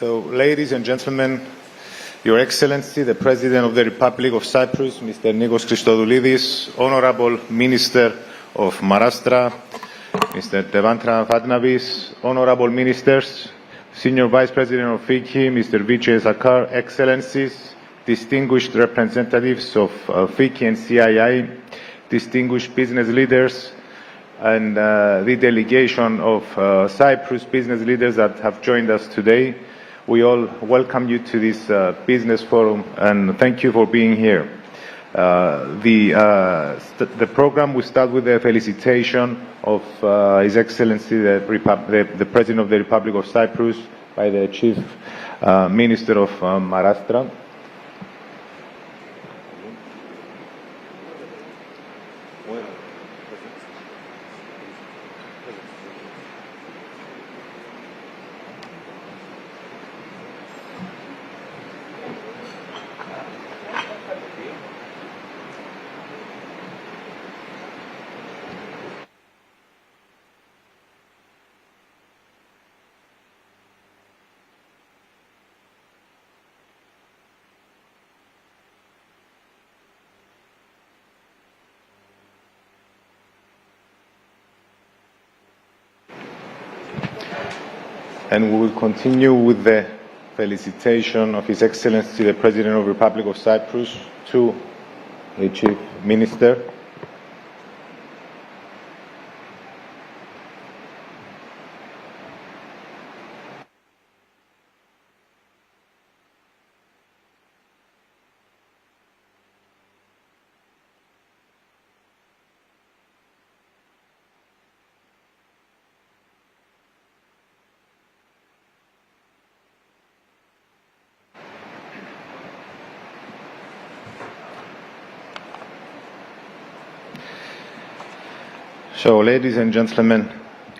So, ladies and gentlemen, Your Excellency, the President of the Republic of Cyprus, Mr. Nikos Christodoulidis, Honorable Minister of Maharashtra, Mr. Devantra Fadnavis, Honorable Ministers, Senior Vice President of FICI, Mr. Vijay Zakar, Excellencies, distinguished representatives of FICI and CII, distinguished business leaders, and the delegation of Cyprus business leaders that have joined us today. We all welcome you to this business forum and thank you for being here. The program will start with the felicitation of His Excellency the President of the Republic of Cyprus by the Chief Minister of Maharashtra. And we will continue with the felicitation of His Excellency the President of the Republic of Cyprus to the Chief Minister. So, ladies and gentlemen,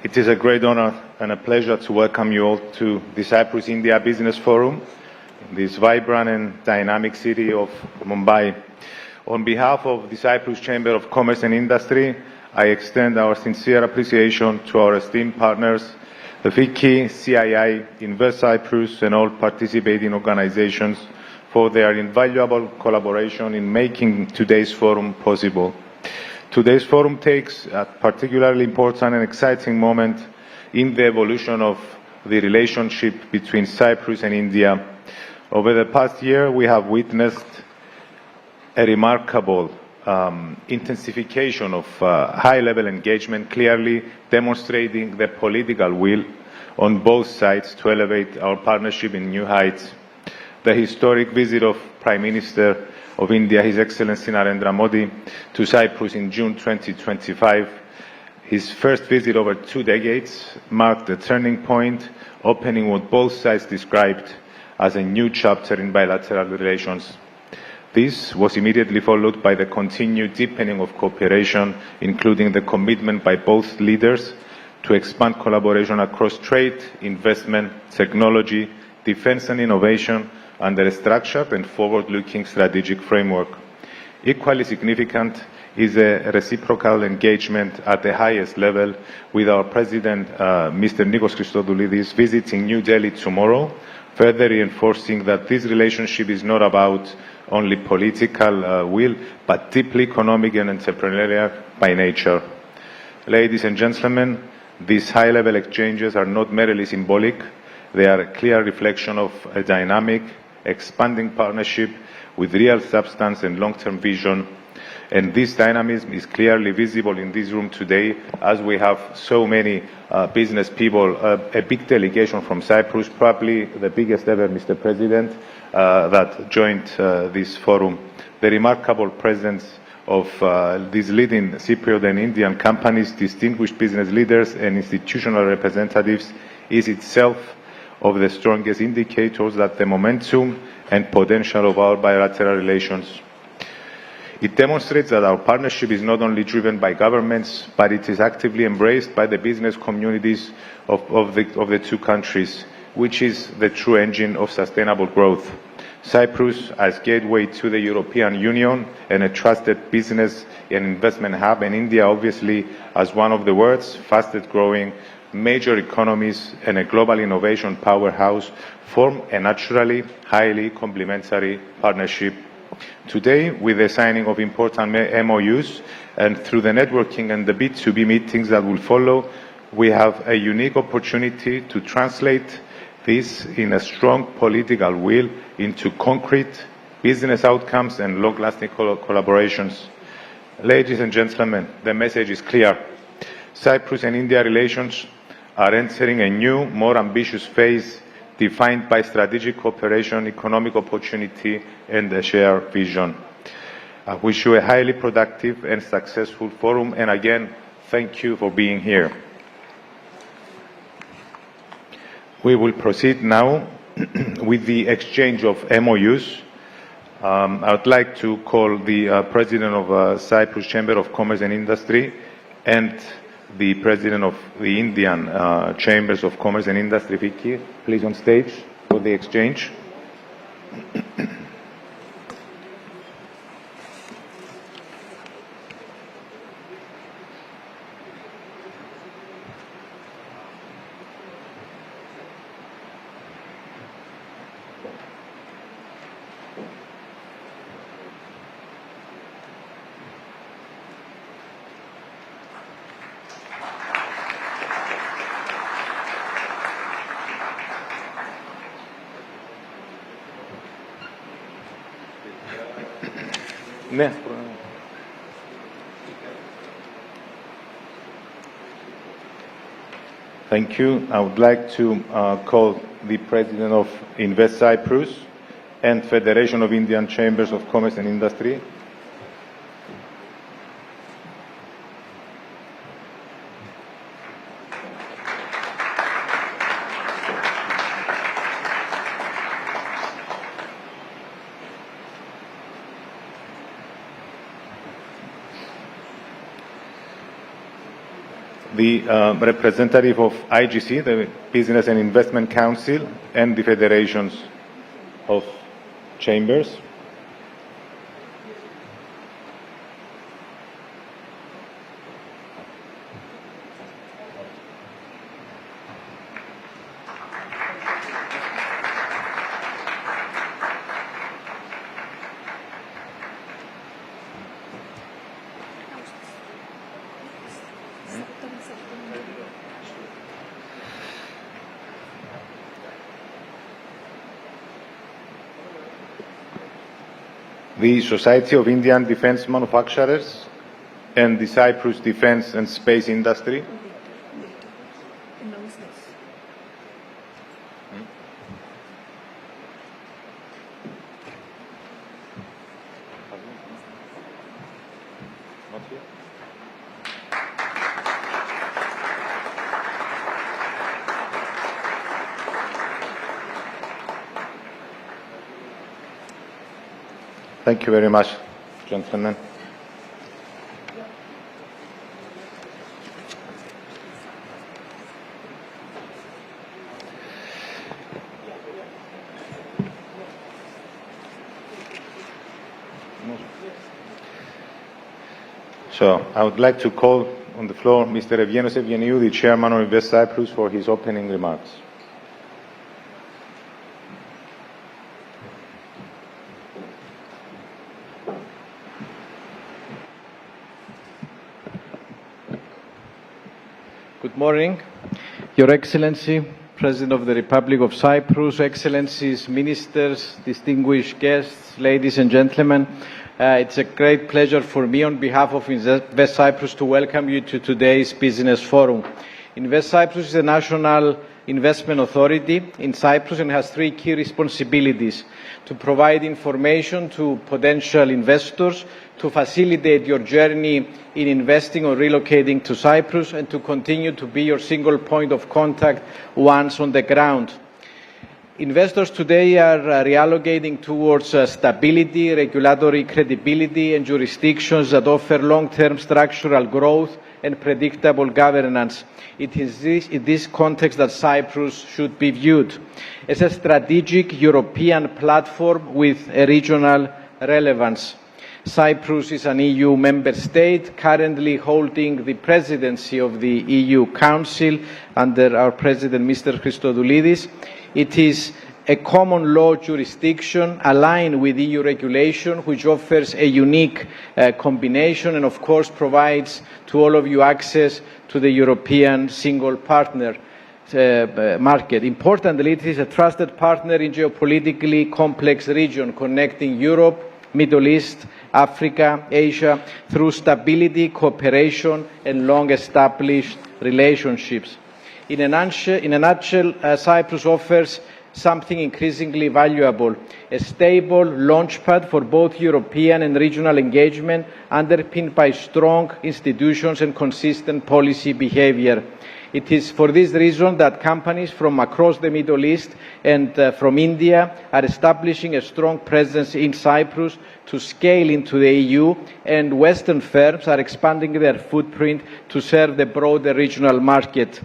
it is a great honor and a pleasure to welcome you all to the Cyprus-India Business Forum in this vibrant and dynamic city of Mumbai. On behalf of the Cyprus Chamber of Commerce and Industry, I extend our sincere appreciation to our esteemed partners, the FICI, CII, Invest Cyprus, and all participating organizations for their invaluable collaboration in making today's forum possible. Today's forum takes a particularly important and exciting moment in the evolution of the relationship between Cyprus and India. Over the past year, we have witnessed a remarkable intensification of high-level engagement, clearly demonstrating the political will on both sides to elevate our partnership in new heights. The historic visit of Prime Minister of India, His Excellency Narendra Modi, to Cyprus in June 2025, his first visit over 2 decades, marked a turning point, opening what both sides described as a new chapter in bilateral relations. This was immediately followed by the continued deepening of cooperation, including the commitment by both leaders to expand collaboration across trade, investment, technology, defense and innovation, under a structured and forward-looking strategic framework. Equally significant is a reciprocal engagement at the highest level, with our President, Mr. Nikos Christodoulidis, visiting New Delhi tomorrow, further reinforcing that this relationship is not about only political will, but deeply economic and entrepreneurial by nature. Ladies and gentlemen, these high-level exchanges are not merely symbolic. They are a clear reflection of a dynamic, expanding partnership with real substance and long-term vision. And this dynamism is clearly visible in this room today, as we have so many business people, a big delegation from Cyprus, probably the biggest ever, Mr. President, that joined this forum. The remarkable presence of these leading Cypriot and Indian companies, distinguished business leaders and institutional representatives is itself of the strongest indicators that the momentum and potential of our bilateral relations. It demonstrates that our partnership is not only driven by governments, but it is actively embraced by the business communities of the two countries, which is the true engine of sustainable growth. Cyprus as gateway to the European Union and a trusted business and investment hub, and India obviously as one of the world's fastest growing major economies and a global innovation powerhouse, form a naturally highly complementary partnership. Today, with the signing of important MOUs and through the networking and the B2B meetings that will follow, we have a unique opportunity to translate this in a strong political will into concrete business outcomes and long-lasting collaborations. Ladies and gentlemen, the message is clear. Cyprus and India relations are entering a new, more ambitious phase defined by strategic cooperation, economic opportunity, and a shared vision. I wish you a highly productive and successful forum, and again, thank you for being here. We will proceed now with the exchange of MOUs. I would like to call the President of Cyprus Chamber of Commerce and Industry and the President of the Indian Chambers of Commerce and Industry, Vicky, please on stage for the exchange. Thank you. I would like to call the President of Invest Cyprus and Federation of Indian Chambers of Commerce and Industry. The representative of IGC, the Business and Investment Council, and the federations of chambers. The Society of Indian Defence Manufacturers and the Cyprus Defence and Space Industry. Thank you very much, gentlemen. So I would like to call on the floor Mr. Evgenos Evgeniou, the Chairman of Invest Cyprus, for his opening remarks. Good morning, Your Excellency, President of the Republic of Cyprus, Excellencies, Ministers, distinguished guests, ladies and gentlemen. It's a great pleasure for me on behalf of Invest Cyprus to welcome you to today's Business Forum. Invest Cyprus is a national investment authority in Cyprus and has three key responsibilities: to provide information to potential investors, to facilitate your journey in investing or relocating to Cyprus, and to continue to be your single point of contact once on the ground. Investors today are reallocating towards stability, regulatory credibility, and jurisdictions that offer long-term structural growth and predictable governance. It is in this context that Cyprus should be viewed as a strategic European platform with a regional relevance. Cyprus is an EU member state currently holding the presidency of the EU Council under our President, Mr. Christodoulidis. It is a common law jurisdiction aligned with EU regulation, which offers a unique combination and, of course, provides to all of you access to the European single partner market. Importantly, it is a trusted partner in geopolitically complex region connecting Europe, Middle East, Africa, Asia, through stability, cooperation, and long-established relationships. In a nutshell, Cyprus offers something increasingly valuable, a stable launchpad for both European and regional engagement, underpinned by strong institutions and consistent policy behaviour. It is for this reason that companies from across the Middle East and from India are establishing a strong presence in Cyprus to scale into the EU, and Western firms are expanding their footprint to serve the broader regional market.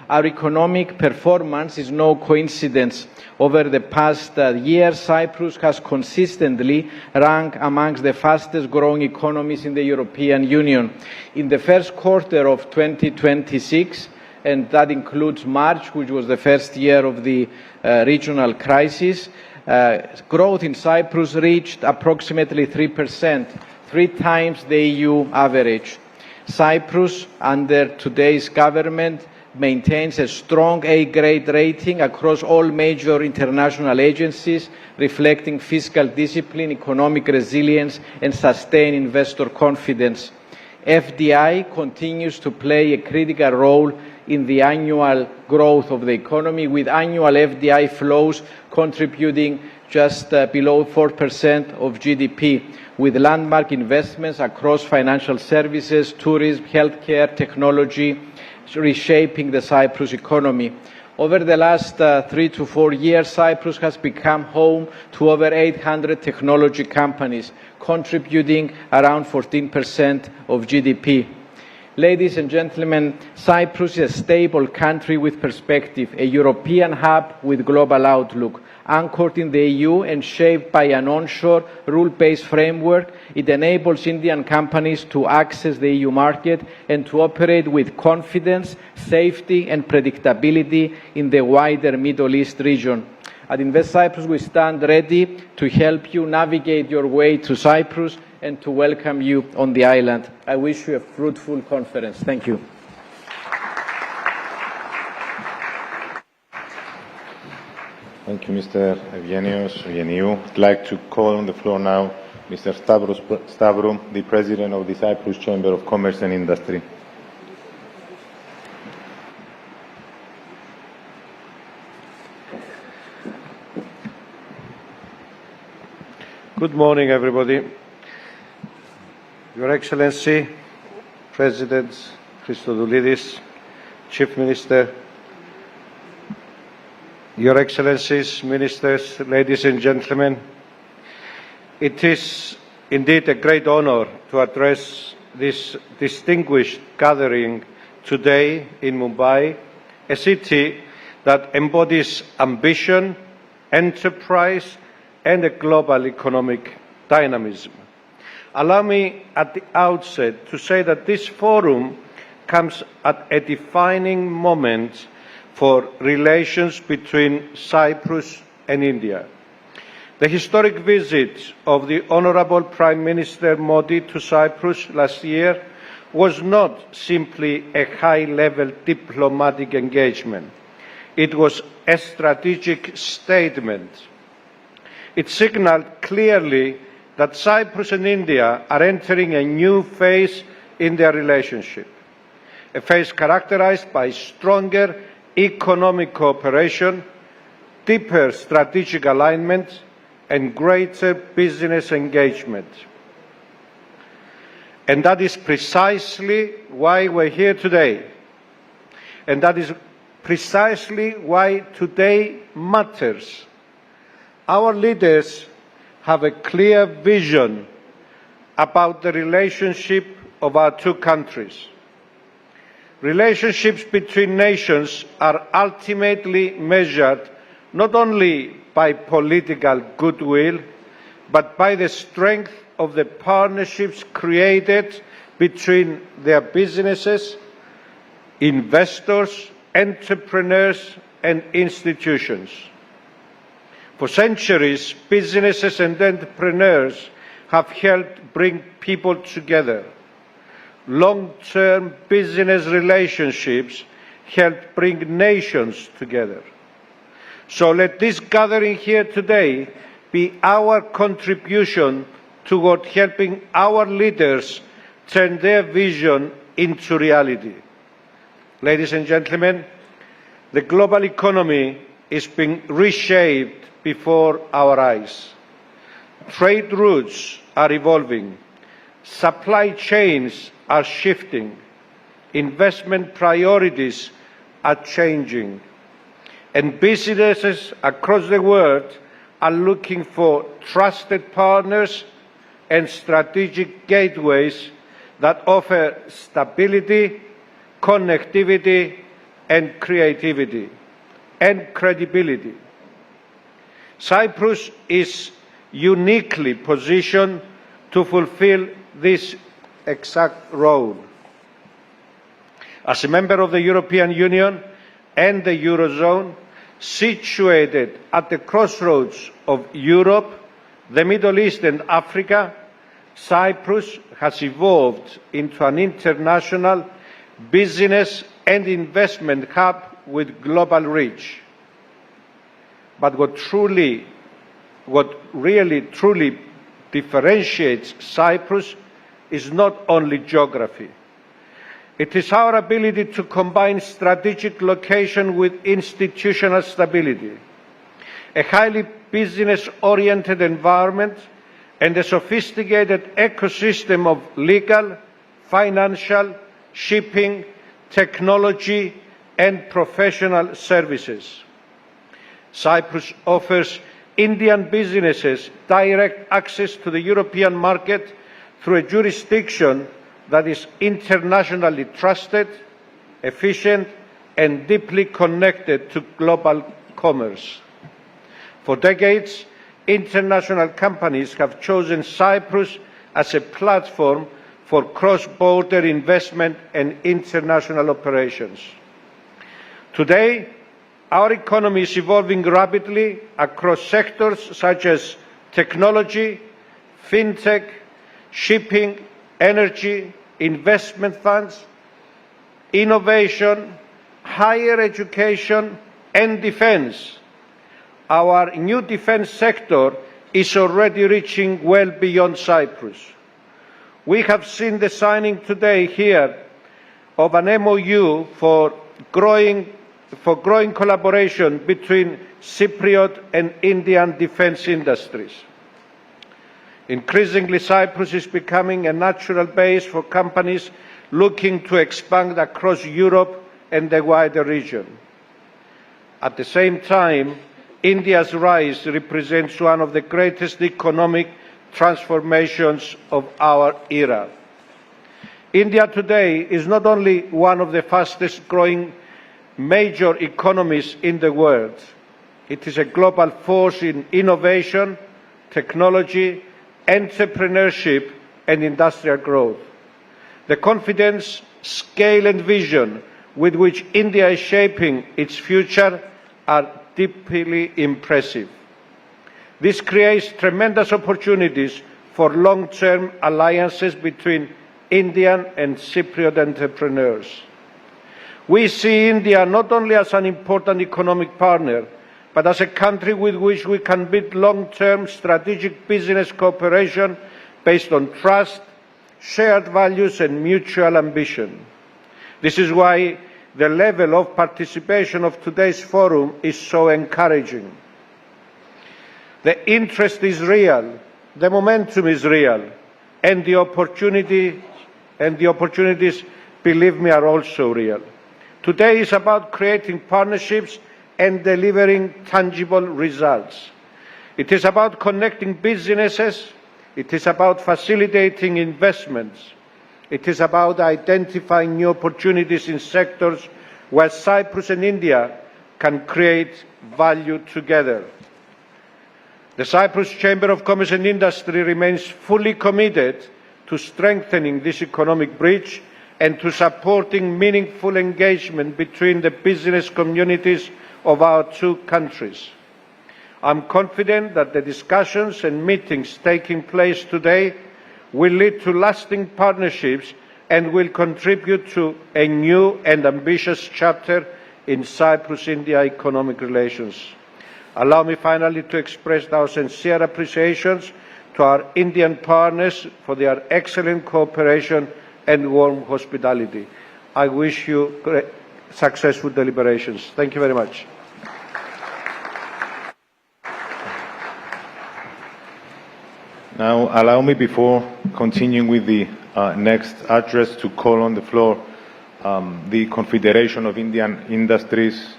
Our economic performance is no coincidence. Over the past year, Cyprus has consistently ranked amongst the fastest growing economies in the European Union. In the first quarter of 2026, and that includes March, which was the first year of the regional crisis, growth in Cyprus reached approximately 3%, 3 times the EU average. Cyprus, under today's government, maintains a strong A-grade rating across all major international agencies, reflecting fiscal discipline, economic resilience, and sustained investor confidence. FDI continues to play a critical role in the annual growth of the economy, with annual FDI flows contributing just below 4% of GDP, with landmark investments across financial services, tourism, healthcare, technology, reshaping the Cyprus economy. Over the last 3 to 4 years, Cyprus has become home to over 800 technology companies, contributing around 14% of GDP. Ladies and gentlemen, Cyprus is a stable country with perspective, a European hub with global outlook. Anchored in the EU and shaped by an onshore rule-based framework, it enables Indian companies to access the EU market and to operate with confidence, safety and predictability in the wider Middle East region. At Invest Cyprus, we stand ready to help you navigate your way to Cyprus and to welcome you on the island. I wish you a fruitful conference. Thank you. Thank you, Mr. Eugeniou. I'd like to call on the floor now Mr. Stavro, the President of the Cyprus Chamber of Commerce and Industry. Good morning, everybody. Your Excellency, President Christodoulidis, Chief Minister, Your Excellencies, Ministers, ladies and gentlemen, it is indeed a great honor to address this distinguished gathering today in Mumbai, a city that embodies ambition, enterprise, and a global economic dynamism. Allow me at the outset to say that this forum comes at a defining moment for relations between Cyprus and India. The historic visit of the Honourable Prime Minister Modi to Cyprus last year was not simply a high-level diplomatic engagement. It was a strategic statement. It signalled clearly that Cyprus and India are entering a new phase in their relationship, a phase characterised by stronger economic cooperation, deeper strategic alignment, and greater business engagement. And that is precisely why we're here today. And that is precisely why today matters. Our leaders have a clear vision about the relationship of our two countries. Relationships between nations are ultimately measured not only by political goodwill, but by the strength of the partnerships created between their businesses, investors, entrepreneurs, and institutions. For centuries, businesses and entrepreneurs have helped bring people together. Long-term business relationships help bring nations together. So let this gathering here today be our contribution toward helping our leaders turn their vision into reality. Ladies and gentlemen, the global economy is being reshaped before our eyes. Trade routes are evolving. Supply chains are shifting. Investment priorities are changing. And businesses across the world are looking for trusted partners and strategic gateways that offer stability, connectivity, and creativity, and credibility. Cyprus is uniquely positioned to fulfill this exact role. As a member of the European Union and the Eurozone, situated at the crossroads of Europe, the Middle East and Africa, Cyprus has evolved into an international business and investment hub with global reach. But what really truly differentiates Cyprus is not only geography. It is our ability to combine strategic location with institutional stability, a highly business-oriented environment, and a sophisticated ecosystem of legal, financial, shipping, technology, and professional services. Cyprus offers Indian businesses direct access to the European market through a jurisdiction that is internationally trusted, efficient, and deeply connected to global commerce. For decades, international companies have chosen Cyprus as a platform for cross-border investment and international operations. Today, our economy is evolving rapidly across sectors such as technology, fintech, shipping, energy, investment funds, innovation, higher education, and defense. Our new defense sector is already reaching well beyond Cyprus. We have seen the signing today here of an MOU for growing collaboration between Cypriot and Indian defense industries. Increasingly, Cyprus is becoming a natural base for companies looking to expand across Europe and the wider region. At the same time, India's rise represents one of the greatest economic transformations of our era. India today is not only one of the fastest growing major economies in the world, it is a global force in innovation, technology, entrepreneurship, and industrial growth. The confidence, scale, and vision with which India is shaping its future are deeply impressive. This creates tremendous opportunities for long-term alliances between Indian and Cypriot entrepreneurs. We see India not only as an important economic partner, but as a country with which we can build long-term strategic business cooperation based on trust, shared values, and mutual ambition. This is why the level of participation of today's forum is so encouraging. The interest is real, the momentum is real, and the opportunities, believe me, are also real. Today is about creating partnerships and delivering tangible results. It is about connecting businesses. It is about facilitating investments. It is about identifying new opportunities in sectors where Cyprus and India can create value together. The Cyprus Chamber of Commerce and Industry remains fully committed to strengthening this economic bridge and to supporting meaningful engagement between the business communities of our two countries. I am confident that the discussions and meetings taking place today will lead to lasting partnerships and will contribute to a new and ambitious chapter in Cyprus-India economic relations. Allow me finally to express our sincere appreciations to our Indian partners for their excellent cooperation and warm hospitality. I wish you successful deliberations. Thank you very much. Now, allow me, before continuing with the next address, to call on the floor the Confederation of Indian Industries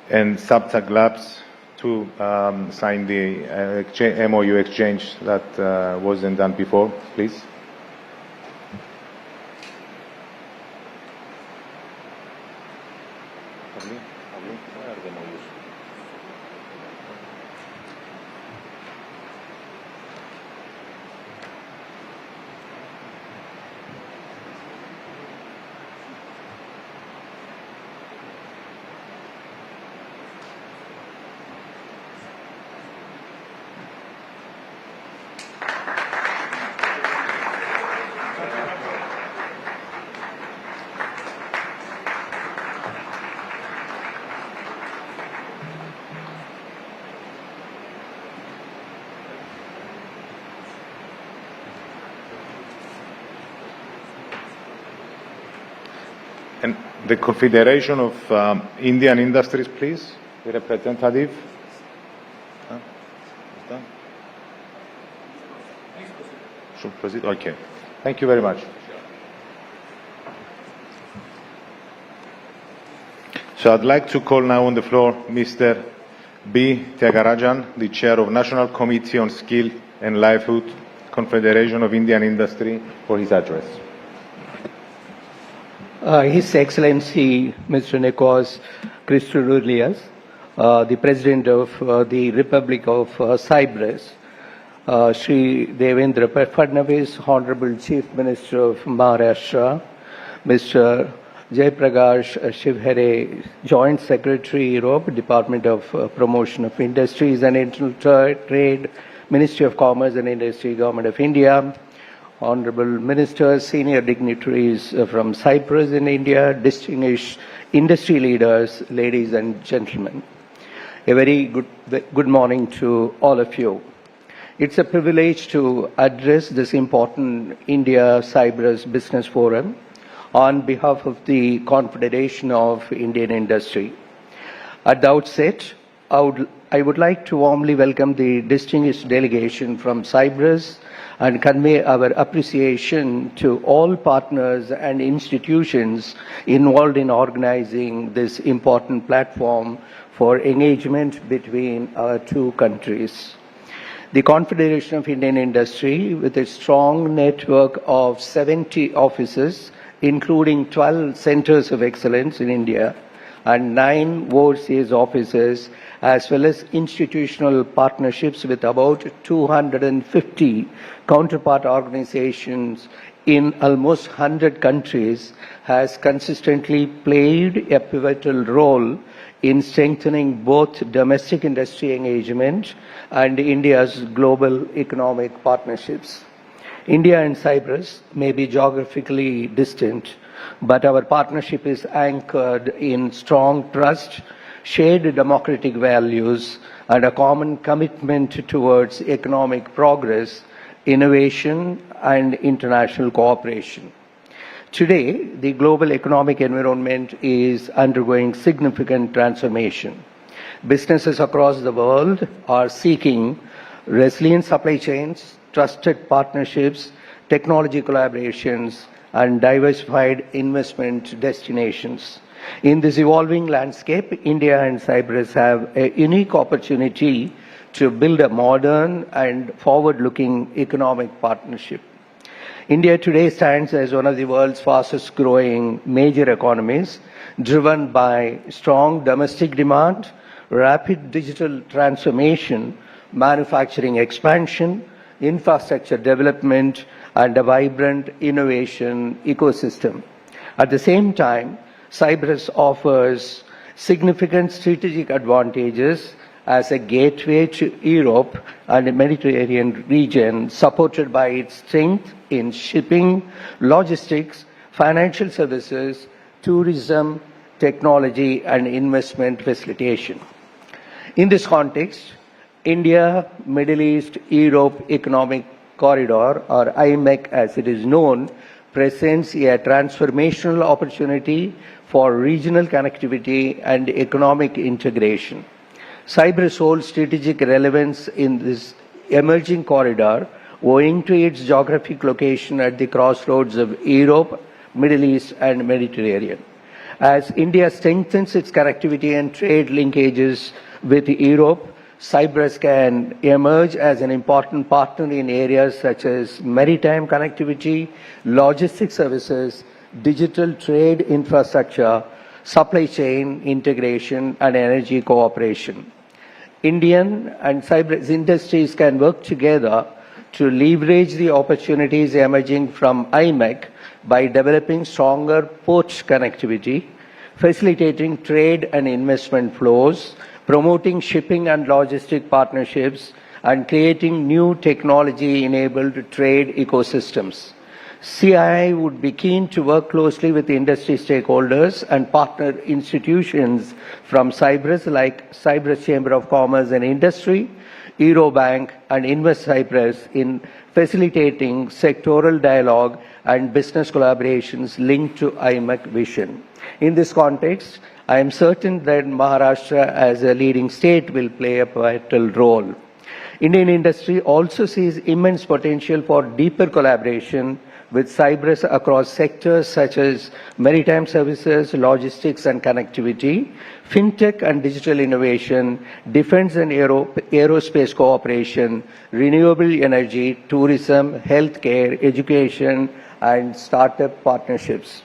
and Saptag Labs to sign the MOU exchange that wasn't done before, please. And the Confederation of Indian Industries, please, the representative. Should proceed? Okay. Thank you very much. So I'd like to call now on the floor Mr. B. Tyagarajan, the Chair of National Committee on Skill and Livelihood, Confederation of Indian Industry, for his address. His Excellency Mr. Nikos Christodoulias, the President of the Republic of Cyprus, Sri Devendra Fadnavis, Honorable Chief Minister of Maharashtra, Mr. Jaiprakash Shivhare, Joint Secretary Europe, Department of Promotion of Industries and International Trade, Ministry of Commerce and Industry, Government of India, Honorable Ministers, senior dignitaries from Cyprus and India, distinguished industry leaders, ladies and gentlemen. A very good morning to all of you. It's a privilege to address this important India-Cyprus Business Forum on behalf of the Confederation of Indian Industry. At the outset, I would like to warmly welcome the distinguished delegation from Cyprus and convey our appreciation to all partners and institutions involved in organizing this important platform for engagement between our two countries. The Confederation of Indian Industry, with its strong network of 70 offices, including 12 centers of excellence in India and 9 overseas offices, as well as institutional partnerships with about 250 counterpart organizations in almost 100 countries, has consistently played a pivotal role in strengthening both domestic industry engagement and India's global economic partnerships. India and Cyprus may be geographically distant, but our partnership is anchored in strong trust, shared democratic values, and a common commitment towards economic progress, innovation, and international cooperation. Today, the global economic environment is undergoing significant transformation. Businesses across the world are seeking resilient supply chains, trusted partnerships, technology collaborations, and diversified investment destinations. In this evolving landscape, India and Cyprus have a unique opportunity to build a modern and forward-looking economic partnership. India today stands as one of the world's fastest growing major economies, driven by strong domestic demand, rapid digital transformation, manufacturing expansion, infrastructure development, and a vibrant innovation ecosystem. At the same time, Cyprus offers significant strategic advantages as a gateway to Europe and the Mediterranean region, supported by its strength in shipping, logistics, financial services, tourism, technology, and investment facilitation. In this context, India, Middle East, Europe Economic Corridor, or IMEC as it is known, presents a transformational opportunity for regional connectivity and economic integration. Cyprus holds strategic relevance in this emerging corridor owing to its geographic location at the crossroads of Europe, Middle East, and Mediterranean. As India strengthens its connectivity and trade linkages with Europe, Cyprus can emerge as an important partner in areas such as maritime connectivity, logistics services, digital trade infrastructure, supply chain integration, and energy cooperation. Indian and Cyprus industries can work together to leverage the opportunities emerging from IMEC by developing stronger port connectivity, facilitating trade and investment flows, promoting shipping and logistic partnerships, and creating new technology-enabled trade ecosystems. CII would be keen to work closely with industry stakeholders and partner institutions from Cyprus like Cyprus Chamber of Commerce and Industry, Eurobank, and Invest Cyprus in facilitating sectoral dialogue and business collaborations linked to IMEC vision. In this context, I am certain that Maharashtra as a leading state will play a vital role. Indian industry also sees immense potential for deeper collaboration with Cyprus across sectors such as maritime services, logistics and connectivity, fintech and digital innovation, defense and aerospace cooperation, renewable energy, tourism, healthcare, education, and startup partnerships.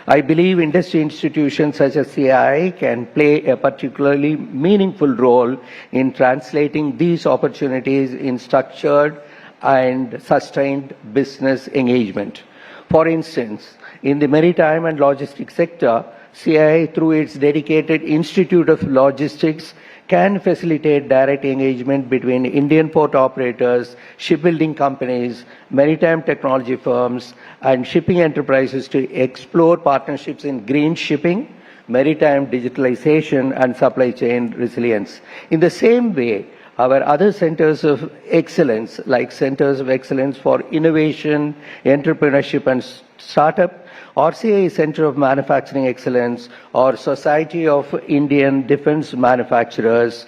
I believe industry institutions such as CII can play a particularly meaningful role in translating these opportunities in structured and sustained business engagement. For instance, in the maritime and logistics sector, CII, through its dedicated Institute of Logistics, can facilitate direct engagement between Indian port operators, shipbuilding companies, maritime technology firms, and shipping enterprises to explore partnerships in green shipping, maritime digitalization, and supply chain resilience. In the same way, our other centers of excellence, like Centers of Excellence for Innovation, Entrepreneurship and Startup, or CII Center of Manufacturing Excellence, or Society of Indian Defense Manufacturers,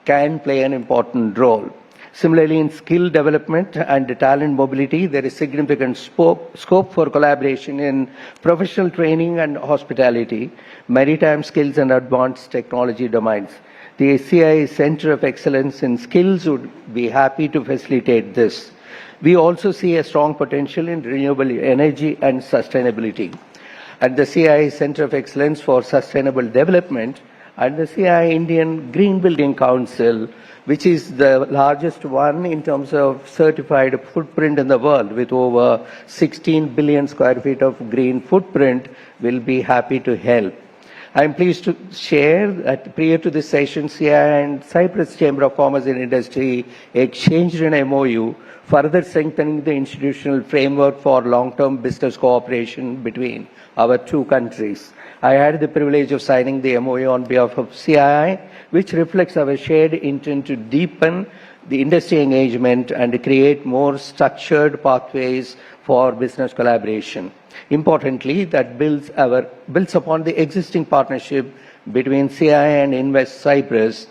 can play an important role. Similarly, in skill development and talent mobility, there is significant scope for collaboration in professional training and hospitality, maritime skills and advanced technology domains. The CII Center of Excellence in Skills would be happy to facilitate this. We also see a strong potential in renewable energy and sustainability. At the CII Center of Excellence for Sustainable Development and the CII Indian Green Building Council, which is the largest one in terms of certified footprint in the world with over 16 billion square feet of green footprint, will be happy to help. I am pleased to share that prior to this session, CII and Cyprus Chamber of Commerce and Industry exchanged an MOU, further strengthening the institutional framework for long-term business cooperation between our two countries. I had the privilege of signing the MOU on behalf of CII, which reflects our shared intent to deepen the industry engagement and create more structured pathways for business collaboration. Importantly, that builds upon the existing partnership between CII and Invest Cyprus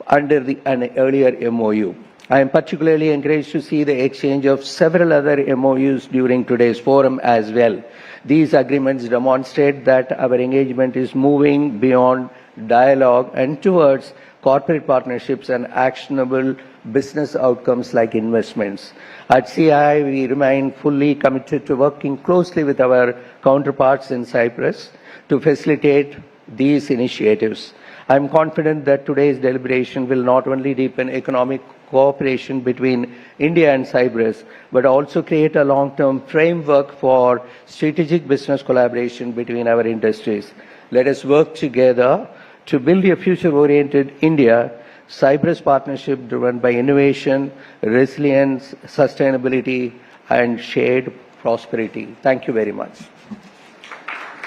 under an earlier MOU. I am particularly encouraged to see the exchange of several other MOUs during today's forum as well. These agreements demonstrate that our engagement is moving beyond dialogue and towards corporate partnerships and actionable business outcomes like investments. At CII, we remain fully committed to working closely with our counterparts in Cyprus to facilitate these initiatives. I am confident that today's deliberation will not only deepen economic cooperation between India and Cyprus, but also create a long-term framework for strategic business collaboration between our industries. Let us work together to build a future-oriented India, Cyprus partnership driven by innovation, resilience, sustainability, and shared prosperity. Thank you very much.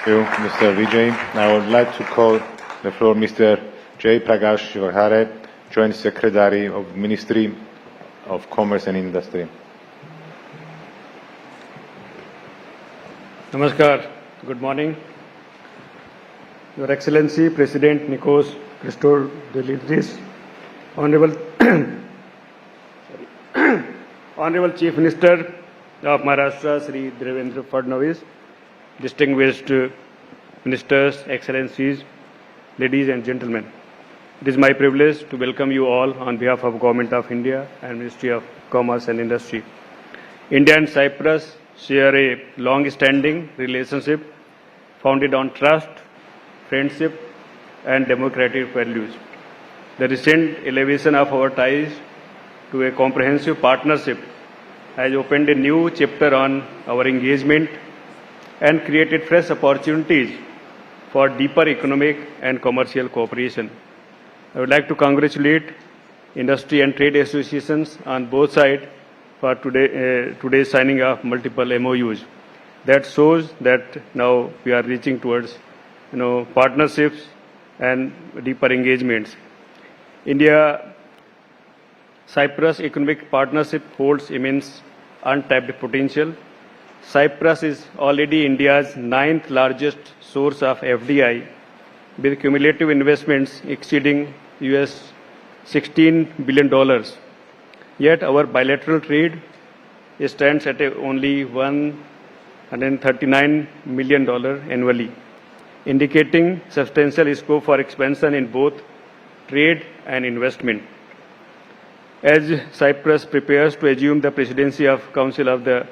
Thank you, Mr. Vijay. I would like to call the floor Mr. J. Prakash Shivahare, Joint Secretary of Ministry of Commerce and Industry. Namaskar. Good morning. Your Excellency President Nikos Christodoulidis, Honorable Honorable Chief Minister of Maharashtra Sri Devendra Fadnavis, distinguished ministers, excellencies, ladies and gentlemen. It is my privilege to welcome you all on behalf of Government of India and Ministry of Commerce and Industry. India and Cyprus share a long-standing relationship founded on trust, friendship, and democratic values. The recent elevation of our ties to a comprehensive partnership has opened a new chapter on our engagement and created fresh opportunities for deeper economic and commercial cooperation. I would like to congratulate industry and trade associations on both sides for today's signing of multiple MOUs. That shows that now we are reaching towards partnerships and deeper engagements. India-Cyprus economic partnership holds immense untapped potential. Cyprus is already India's 9th largest source of FDI, with cumulative investments exceeding US $16 billion. Yet our bilateral trade stands at only $139 million annually, indicating substantial scope for expansion in both trade and investment. As Cyprus prepares to assume the presidency of Council of the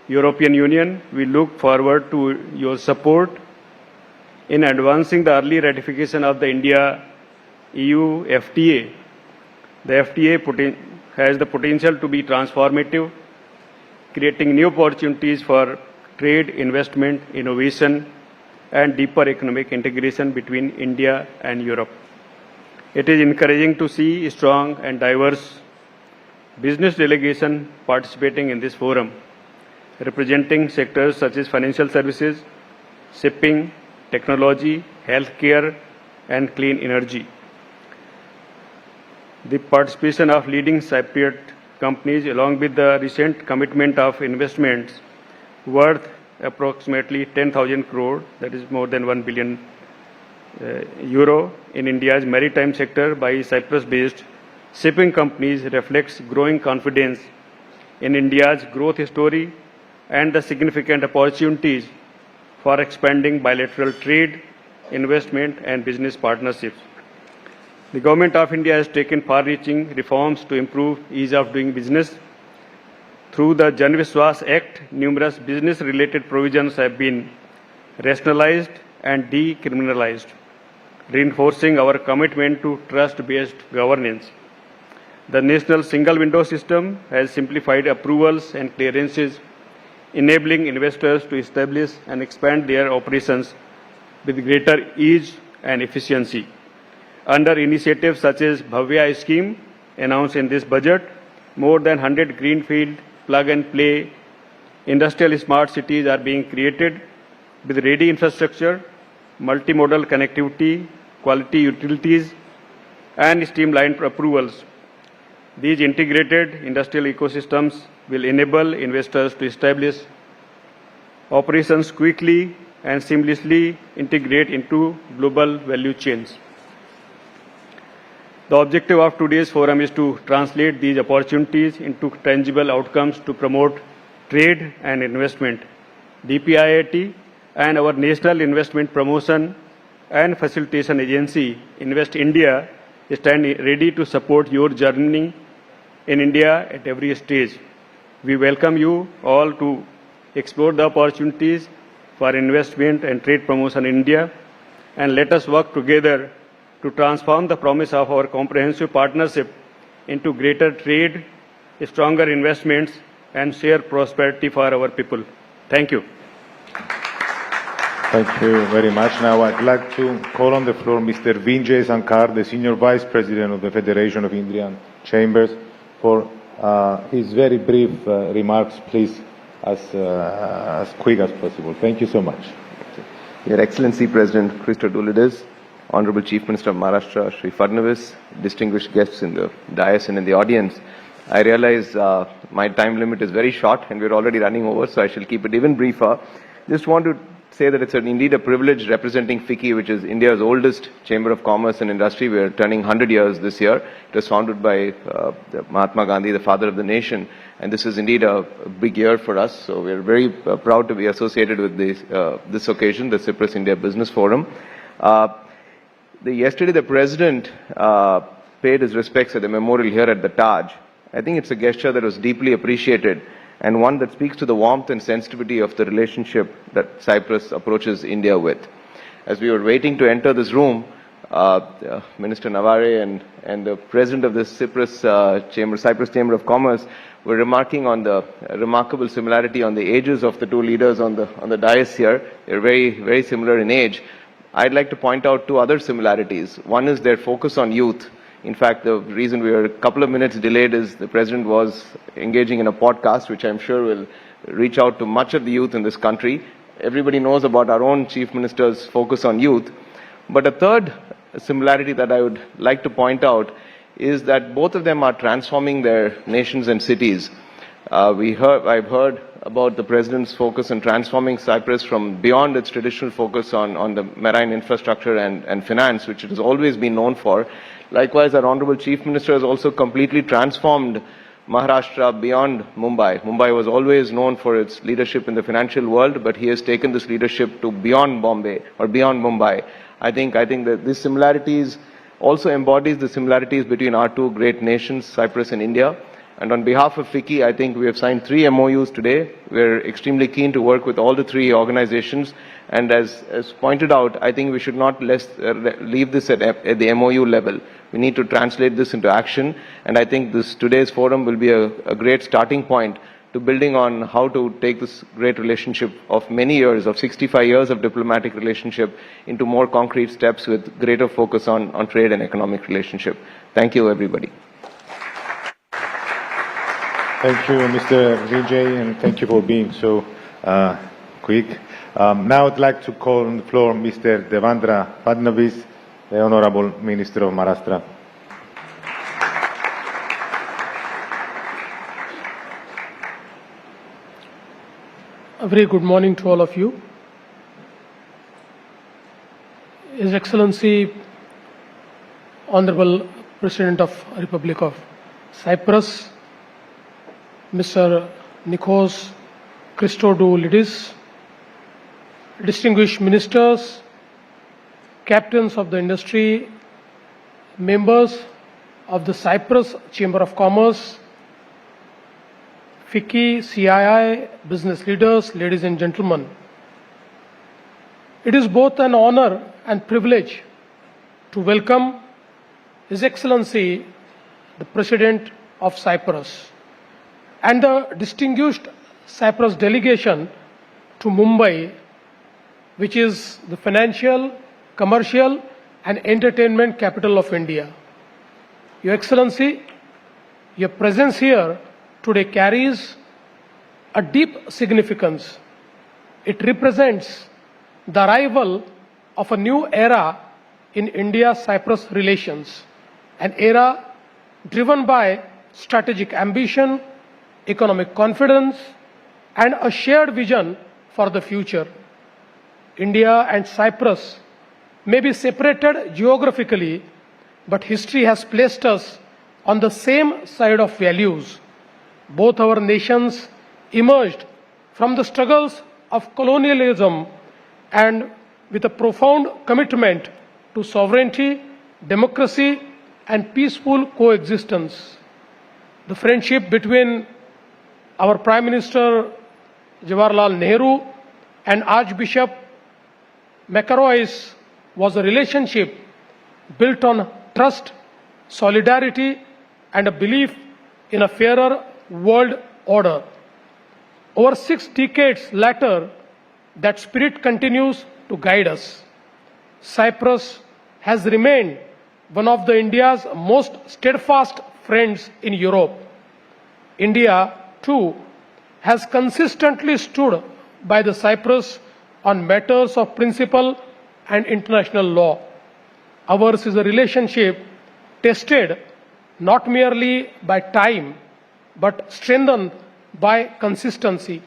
European Union, we look forward to your support in advancing the early ratification of the India-EU FTA. The FTA has the potential to be transformative, creating new opportunities for trade, investment, innovation, and deeper economic integration between India and Europe. It is encouraging to see strong and diverse business delegation participating in this forum, representing sectors such as financial services, shipping, technology, healthcare, and clean energy. The participation of leading Cypriot companies, along with the recent commitment of investments worth approximately 10,000 crore, that is more than 1 billion euro, in India's maritime sector by Cyprus-based shipping companies reflects growing confidence in India's growth story and the significant opportunities for expanding bilateral trade, investment, and business partnerships. The Government of India has taken far-reaching reforms to improve ease of doing business. Through the Jan Vishwas Act, numerous business-related provisions have been rationalized and decriminalized, reinforcing our commitment to trust-based governance. The National Single Window System has simplified approvals and clearances, enabling investors to establish and expand their operations with greater ease and efficiency. Under initiatives such as Bhavya scheme announced in this budget, more than 100 greenfield plug-and-play industrial smart cities are being created with ready infrastructure, multimodal connectivity, quality utilities, and streamlined approvals. These integrated industrial ecosystems will enable investors to establish operations quickly and seamlessly integrate into global value chains. The objective of today's forum is to translate these opportunities into tangible outcomes to promote trade and investment. DPIIT and our National Investment Promotion and Facilitation Agency, Invest India, stand ready to support your journey in India at every stage. We welcome you all to explore the opportunities for investment and trade promotion in India, and let us work together to transform the promise of our comprehensive partnership into greater trade, stronger investments, and shared prosperity for our people. Thank you. Thank you very much. Now I'd like to call on the floor Mr. Vinjay Sankar, the Senior Vice President of the Federation of Indian Chambers, for his very brief remarks, please, as quick as possible. Thank you so much. Your Excellency President Christodoulides, Honorable Chief Minister of Maharashtra, Shri Fadnavis, distinguished guests in the dais and in the audience, I realize my time limit is very short and we're already running over, so I shall keep it even briefer. Just want to say that it's indeed a privilege representing FICCI, which is India's oldest Chamber of Commerce and Industry. We're turning 100 years this year. It was founded by Mahatma Gandhi, the father of the nation, and this is indeed a big year for us. So we're very proud to be associated with this occasion, the Cyprus India Business Forum. Yesterday, the President paid his respects at the memorial here at the Taj. I think it's a gesture that was deeply appreciated, and one that speaks to the warmth and sensitivity of the relationship that Cyprus approaches India with. As we were waiting to enter this room, Minister Navarre and the President of the Cyprus Chamber of Commerce were remarking on the remarkable similarity on the ages of the two leaders on the dais here. They're very, very similar in age. I'd like to point out two other similarities. One is their focus on youth. In fact, the reason we were a couple of minutes delayed is the President was engaging in a podcast, which I'm sure will reach out to much of the youth in this country. Everybody knows about our own Chief Minister's focus on youth. But a third similarity that I would like to point out is that both of them are transforming their nations and cities. I've heard about the President's focus on transforming Cyprus from beyond its traditional focus on the marine infrastructure and finance, which it has always been known for. Likewise, our Honorable Chief Minister has also completely transformed Maharashtra beyond Mumbai. Mumbai was always known for its leadership in the financial world, but he has taken this leadership to beyond Bombay or beyond Mumbai. I think that these similarities also embodies the similarities between our two great nations, Cyprus and India. And on behalf of FICCI, I think we have signed 3 MOUs today. We're extremely keen to work with all the 3 organizations. And as pointed out, I think we should not leave this at the MOU level. We need to translate this into action. And I think today's forum will be a great starting point to building on how to take this great relationship of many years, of 65 years of diplomatic relationship, into more concrete steps with greater focus on trade and economic relationship. Thank you, everybody. Thank you, Mr. Vijay, and thank you for being so quick. Now I'd like to call on the floor Mr. Devendra Fadnavis, the Honorable Minister of Maharashtra. A very good morning to all of you. His Excellency, Honorable President of Republic of Cyprus, Mr. Nikos Christodoulides, distinguished ministers, captains of the industry, members of the Cyprus Chamber of Commerce, FICCI, CII, business leaders, ladies and gentlemen. It is both an honor and privilege to welcome His Excellency, the President of Cyprus, and the distinguished Cyprus delegation to Mumbai, which is the financial, commercial and entertainment capital of India. Your Excellency, your presence here today carries a deep significance. It represents the arrival of a new era in India-Cyprus relations, an era driven by strategic ambition, economic confidence, and a shared vision for the future. India and Cyprus may be separated geographically, but history has placed us on the same side of values. Both our nations emerged from the struggles of colonialism and with a profound commitment to sovereignty, democracy, and peaceful coexistence. the friendship between our Prime Minister Jawaharlal Nehru and Archbishop Macarois was a relationship built on trust, solidarity, and a belief in a fairer world order. Over 6 decades later, that spirit continues to guide us. Cyprus has remained one of India's most steadfast friends in Europe. India, too, has consistently stood by the Cyprus on matters of principle and international law. Ours is a relationship tested not merely by time, but strengthened by consistency.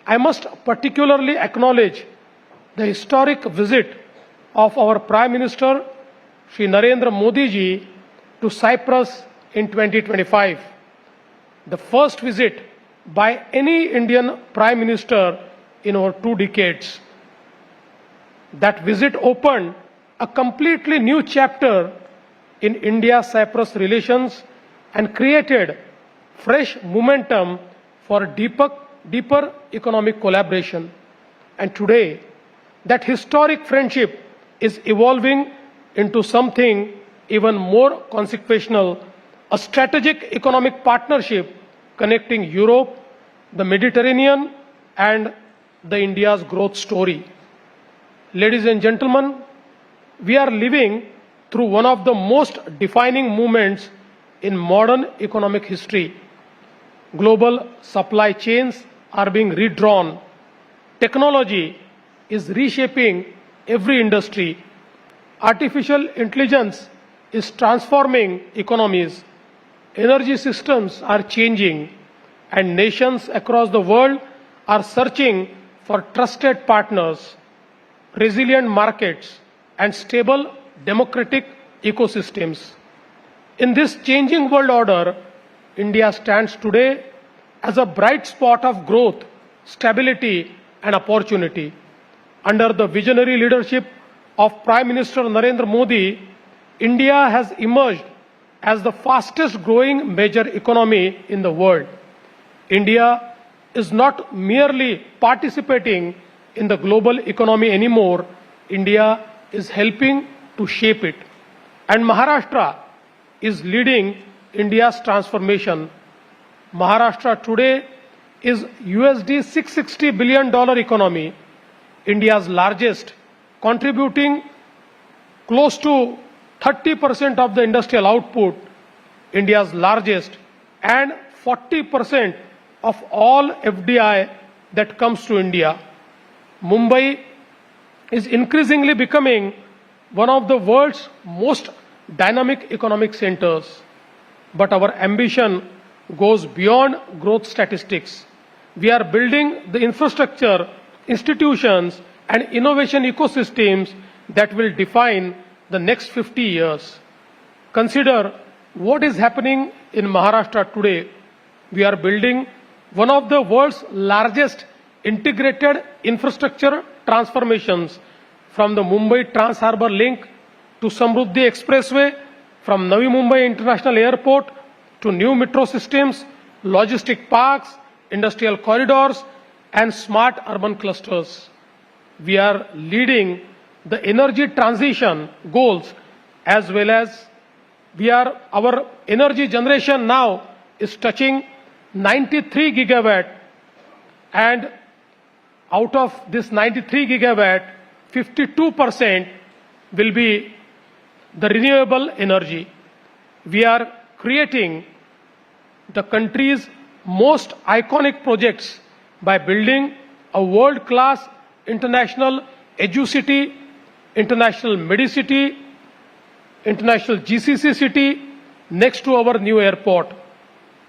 I must particularly acknowledge the historic visit of our Prime Minister, Shri Narendra Modi ji, to Cyprus in 2025. The first visit by any Indian Prime Minister in over 2 decades. That visit opened a completely new chapter in India-Cyprus relations and created fresh momentum for deeper economic collaboration. And today, that historic friendship is evolving into something even more consequential, a strategic economic partnership connecting Europe, the Mediterranean, and the India's growth story. Ladies and gentlemen, we are living through one of the most defining moments in modern economic history. Global supply chains are being redrawn. Technology is reshaping every industry. Artificial intelligence is transforming economies. Energy systems are changing, and nations across the world are searching for trusted partners, resilient markets, and stable democratic ecosystems. In this changing world order, India stands today as a bright spot of growth, stability, and opportunity. Under the visionary leadership of Prime Minister Narendra Modi, India has emerged as the fastest growing major economy in the world. India is not merely participating in the global economy anymore, India is helping to shape it. And Maharashtra is leading India's transformation. Maharashtra today is USD $660 billion economy, India's largest, contributing close to 30% of the industrial output, India's largest, and 40% of all FDI that comes to India. Mumbai is increasingly becoming one of the world's most dynamic economic centers. But our ambition goes beyond growth statistics. We are building the infrastructure, institutions, and innovation ecosystems that will define the next 50 years. Consider what is happening in Maharashtra today. We are building one of the world's largest integrated infrastructure transformations, from the Mumbai Trans-Harbour Link to Samruddhi Expressway, from Navi Mumbai International Airport to new metro systems, logistic parks, industrial corridors, and smart urban clusters. We are leading the energy transition goals, as well as our energy generation now is touching 93 gigawatt, and out of this 93 gigawatt, 52% will be the renewable energy. We are creating the country's most iconic projects by building a world-class international EduCity, international Medicity, international GCC city next to our new airport.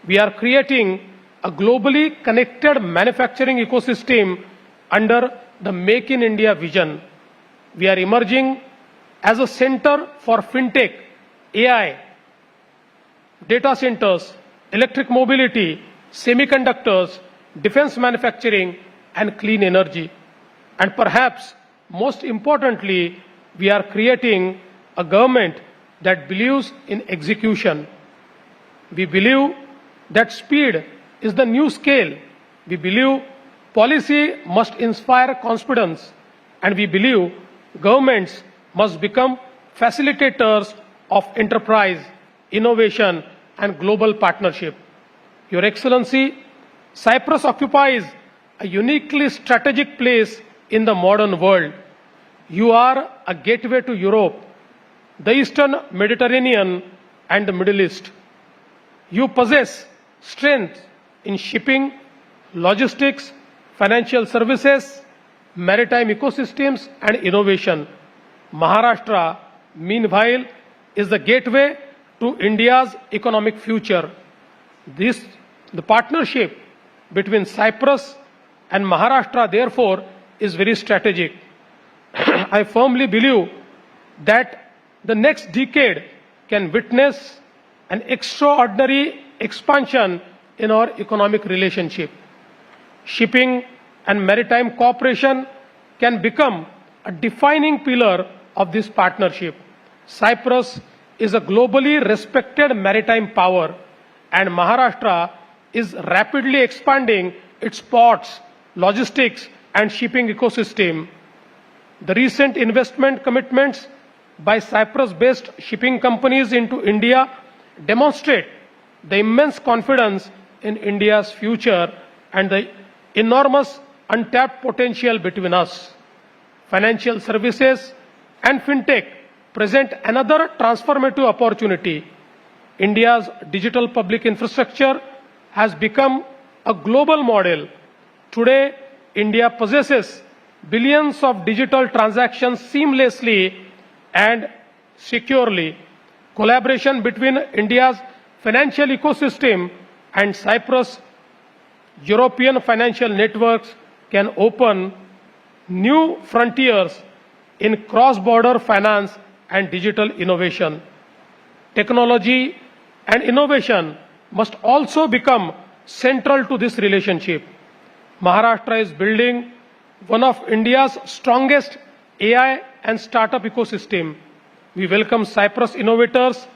We are creating a globally connected manufacturing ecosystem under the Make in India vision. We are emerging as a center for fintech, AI, data centers, electric mobility, semiconductors, defense manufacturing, and clean energy. And perhaps most importantly, we are creating a government that believes in execution. We believe that speed is the new scale. We believe policy must inspire confidence, and we believe governments must become facilitators of enterprise, innovation, and global partnership. Your Excellency, Cyprus occupies a uniquely strategic place in the modern world. You are a gateway to Europe, the Eastern Mediterranean, and the Middle East. You possess strength in shipping, logistics, financial services, maritime ecosystems, and innovation. Maharashtra, meanwhile, is the gateway to India's economic future. The partnership between Cyprus and Maharashtra, therefore, is very strategic. I firmly believe that the next decade can witness an extraordinary expansion in our economic relationship. Shipping and maritime cooperation can become a defining pillar of this partnership. Cyprus is a globally respected maritime power, and Maharashtra is rapidly expanding its ports, logistics, and shipping ecosystem. The recent investment commitments by Cyprus-based shipping companies into India demonstrate the immense confidence in India's future and the enormous untapped potential between us. Financial services and fintech present another transformative opportunity. India's digital public infrastructure has become a global model. Today, India possesses billions of digital transactions seamlessly and securely. Collaboration between India's financial ecosystem and Cyprus' European financial networks can open new frontiers in cross-border finance and digital innovation. Technology and innovation must also become central to this relationship. Maharashtra is building one of India's strongest AI and startup ecosystem. We welcome Cyprus innovators,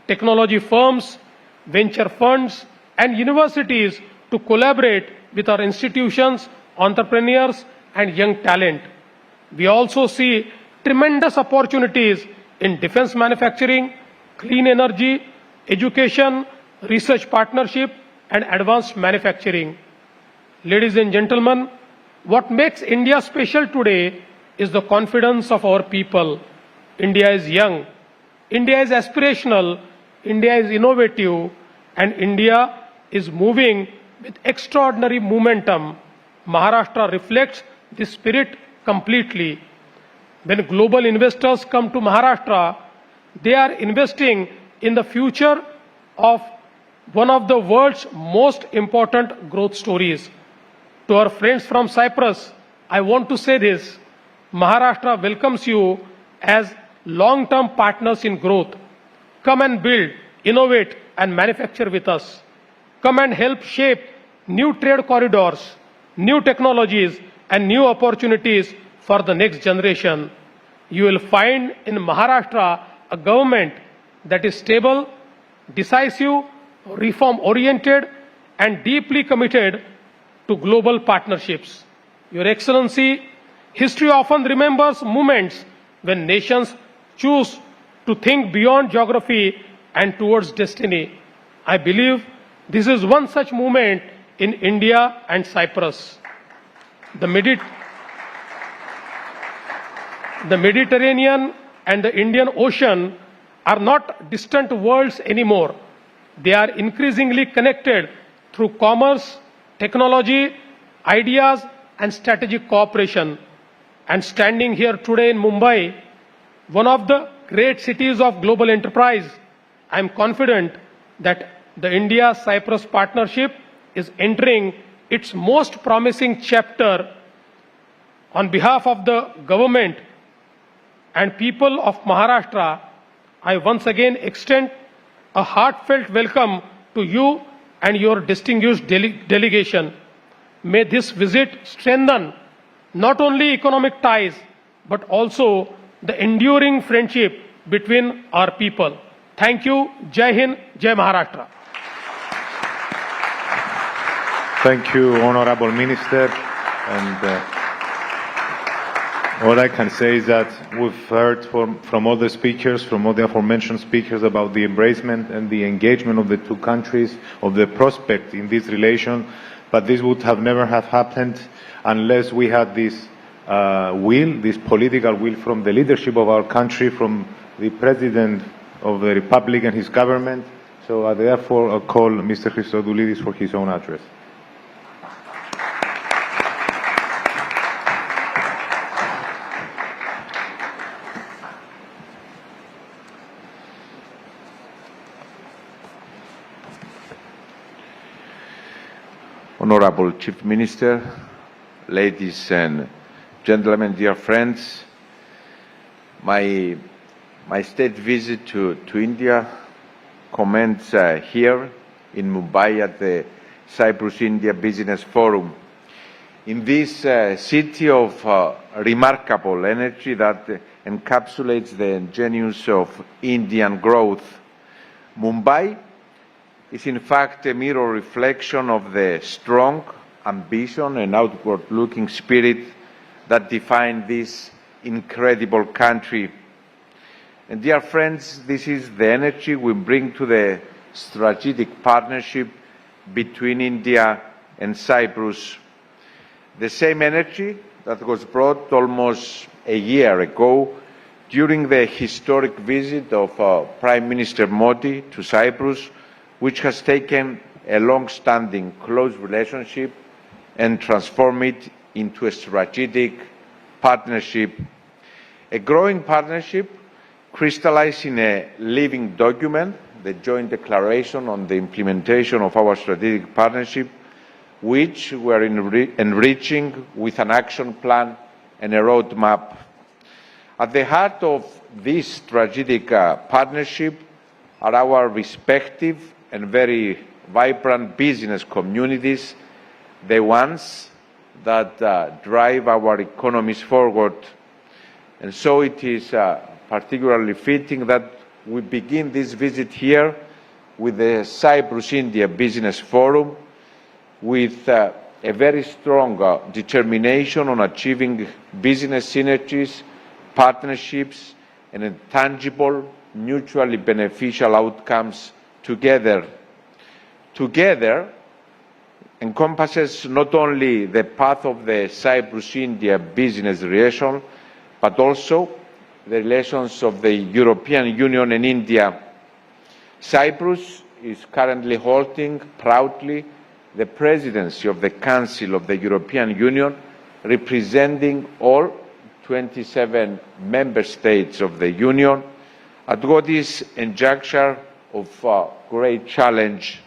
technology firms, venture funds, and universities to collaborate with our institutions, entrepreneurs, and young talent. We also see tremendous opportunities in defense manufacturing, clean energy, education, research partnership, and advanced manufacturing. Ladies and gentlemen, what makes India special today is the confidence of our people. India is young, India is aspirational, India is innovative, and India is moving with extraordinary momentum. Maharashtra reflects this spirit completely. When global investors come to Maharashtra, they are investing in the future of one of the world's most important growth stories. To our friends from Cyprus, I want to say this: Maharashtra welcomes you as long-term partners in growth. Come and build, innovate, and manufacture with us. Come and help shape new trade corridors, new technologies, and new opportunities for the next generation. You will find in Maharashtra a government that is stable, decisive, reform-oriented, and deeply committed to global partnerships. Your Excellency, history often remembers moments when nations choose to think beyond geography and towards destiny. I believe this is one such moment in India and Cyprus. The Mediterranean and the Indian Ocean are not distant worlds anymore. They are increasingly connected through commerce, technology, ideas, and strategic cooperation. And standing here today in Mumbai, one of the great cities of global enterprise, I am confident that the India-Cyprus partnership is entering its most promising chapter. On behalf of the government and people of Maharashtra, I once again extend a heartfelt welcome to you and your distinguished delegation. May this visit strengthen not only economic ties, but also the enduring friendship between our people. Thank you. Jai Hind, Jai Maharashtra. Thank you, Honorable Minister. And all I can say is that we've heard from all the speakers, from all the aforementioned speakers, about the embracement and the engagement of the two countries, of the prospect in this relation. But this would have never have happened unless we had this will, this political will from the leadership of our country, from the President of the Republic and his government. So I therefore call Mr. Christodoulidis for his own address. Honorable Chief Minister, ladies and gentlemen, dear friends, my state visit to India commenced here in Mumbai at the Cyprus-India Business Forum. In this city of remarkable energy that encapsulates the genius of Indian growth, Mumbai is in fact a mirror reflection of the strong ambition and outward-looking spirit that define this incredible country. And dear friends, this is the energy we bring to the strategic partnership between India and Cyprus. The same energy that was brought almost a year ago during the historic visit of Prime Minister Modi to Cyprus, which has taken a long-standing close relationship and transformed it into a strategic partnership. A growing partnership crystallized in a living document, the joint declaration on the implementation of our strategic partnership, which we are enriching with an action plan and a roadmap. At the heart of this strategic partnership are our respective and very vibrant business communities, the ones that drive our economies forward. And so it is particularly fitting that we begin this visit here with the Cyprus-India Business Forum, with a very strong determination on achieving business synergies, partnerships, and tangible, mutually beneficial outcomes together. Together encompasses not only the path of the Cyprus-India business relation, but also the relations of the European Union and India. Cyprus is currently holding proudly the presidency of the Council of the European Union, representing all 27 member states of the Union at what is a juncture of great challenge.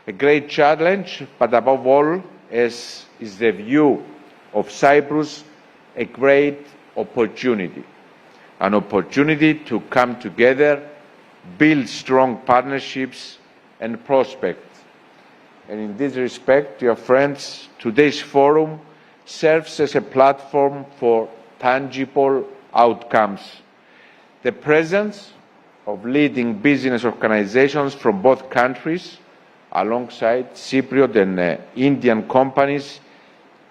A great challenge, but above all, as is the view of Cyprus, a great opportunity. An opportunity to come together, build strong partnerships and prospects. And in this respect, dear friends, today's forum serves as a platform for tangible outcomes. The presence of leading business organizations from both countries, alongside Cypriot and Indian companies,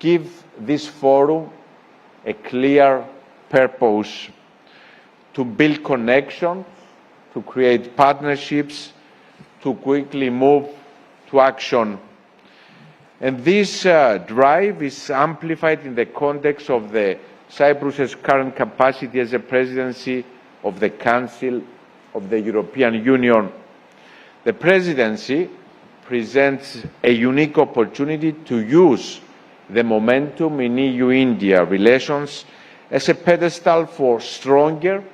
give this forum a clear purpose: to build connections, to create partnerships, to quickly move to action. And this drive is amplified in the context of Cyprus's current capacity as a presidency of the Council of the European Union. The presidency presents a unique opportunity to use the momentum in EU-India relations as a pedestal for stronger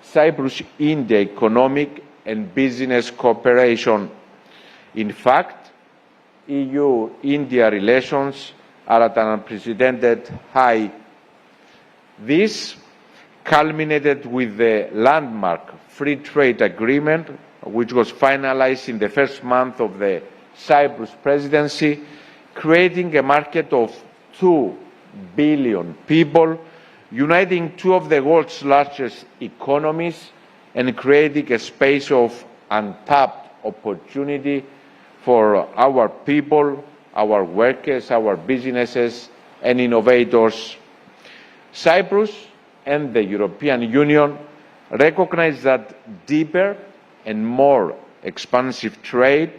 Cyprus-India economic and business cooperation. In fact, EU-India relations are at an unprecedented high. This culminated with the landmark free trade agreement, which was finalized in the first month of the Cyprus presidency, creating a market of 2 billion people, uniting two of the world's largest economies, and creating a space of untapped opportunity for our people, our workers, our businesses and innovators. Cyprus and the European Union recognize that deeper and more expansive trade,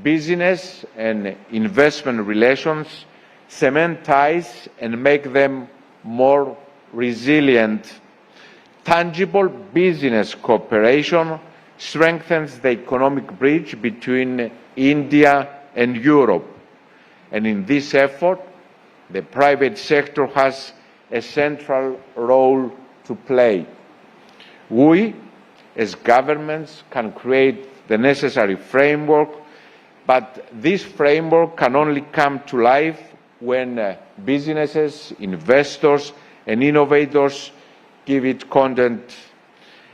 business and investment relations cement ties and make them more resilient. Tangible business cooperation strengthens the economic bridge between India and Europe. And in this effort, the private sector has a central role to play. We, as governments, can create the necessary framework, but this framework can only come to life when businesses, investors and innovators give it content.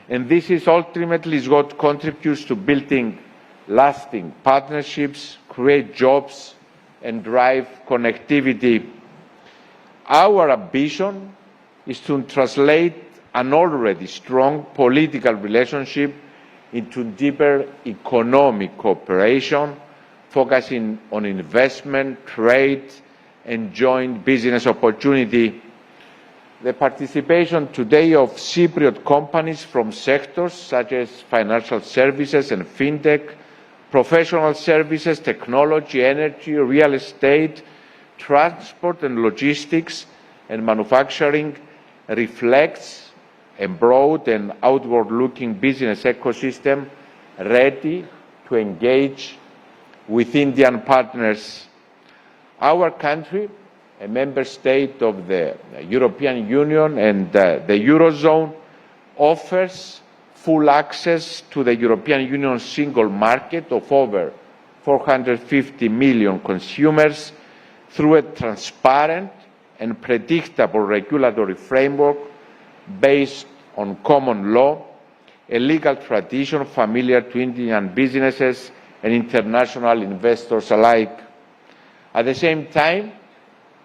And this is ultimately what contributes to building lasting partnerships, create jobs and drive connectivity. Our ambition is to translate an already strong political relationship into deeper economic cooperation, focusing on investment, trade and joint business opportunity. The participation today of Cypriot companies from sectors such as financial services and fintech, professional services, technology, energy, real estate, transport and logistics and manufacturing reflects a broad and outward-looking business ecosystem ready to engage with Indian partners. Our country, a member state of the European Union and the Eurozone, offers full access to the European Union single market of over 450 million consumers through a transparent and predictable regulatory framework based on common law, a legal tradition familiar to Indian businesses and international investors alike. At the same time,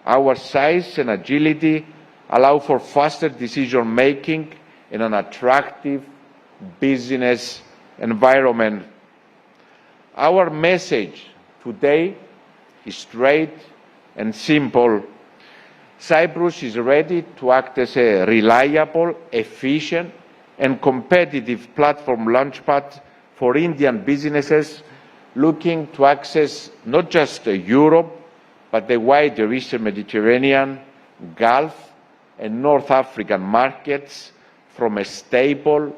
our size and agility allow for faster decision-making in an attractive business environment. Our message today is straight and simple. Cyprus is ready to act as a reliable, efficient and competitive platform launchpad for Indian businesses looking to access not just Europe, but the wider Eastern Mediterranean, Gulf and North African markets from a stable